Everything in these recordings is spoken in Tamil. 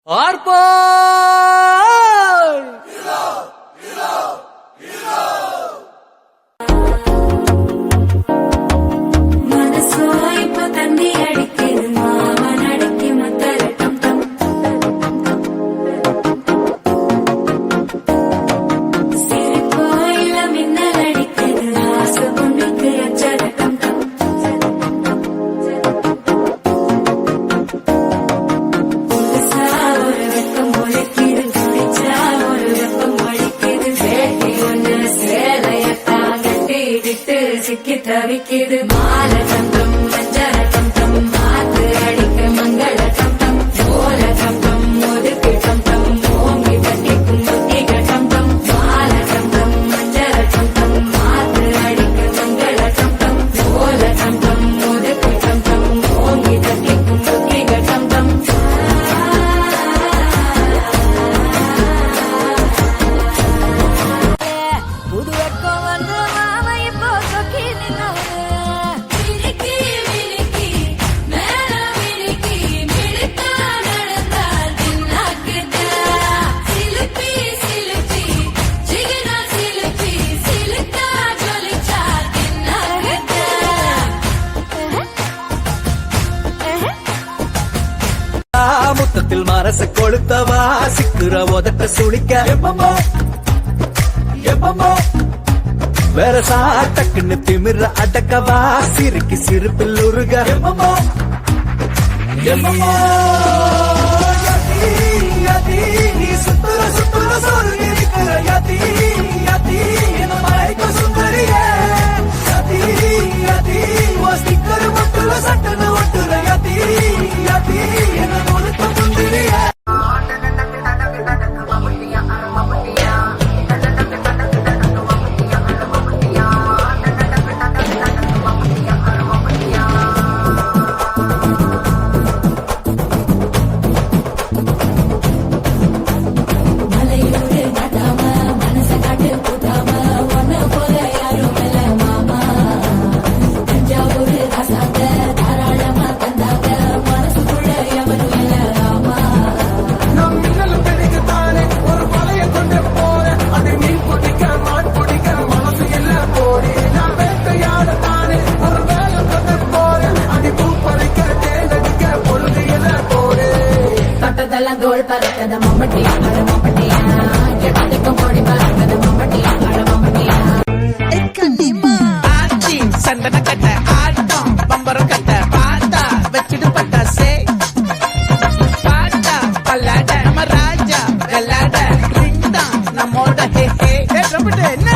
ஆர்ப்பா சிக்கி தவிக்கிது மால தந்தம் மஞ்சர தந்தம் மாத்து அடிக்க மங்கள தந்தம் போல தந்தம் ஒதுக்கு தந்தம் ஓங்கி தட்டிக்கும் முத்திக தந்தம் மால தந்தம் மஞ்சர தந்தம் மாத்து அடிக்க மங்கள தந்தம் போல தந்தம் ஒதுக்கு தந்தம் ஓங்கி தட்டிக்கும் முத்திக தந்தம் புது வெக்கம் வந்து முத்தத்தில் மரச கொளுத்தவா சிக்குற உதட்ட சுழிக்க வேற சாட்டக்குன்னு திமிர அடக்கவா சிறுக்கி சிறுப்பில் உருக நீ சுத்துற சுத்துற சொல்லு இருக்கிற யதி யதி என்ன மயக்க சுந்தரியே யதி யதி ஓ ஸ்டிக்கர் மட்டுல சட்டன ஒட்டுற யதி யதி என்ன முழுக்க முந்திரியே தோல் பறக்கத மம்மட்டியா அட மம்மட்டியா எட்டுக்கும் பொடி பறக்கத மம்மட்டியா அட மம்மட்டியா ஆச்சி சந்தன கட்ட ஆட்டம் பம்பரம் கட்ட பாட்டா வச்சிடு பட்டாசே பாட்டா பல்லாட நம்ம ராஜா வெள்ளாட ரிங்டா நம்மோட ஹே ஹே ரப்பட என்ன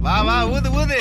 வா வா ஊது ஊது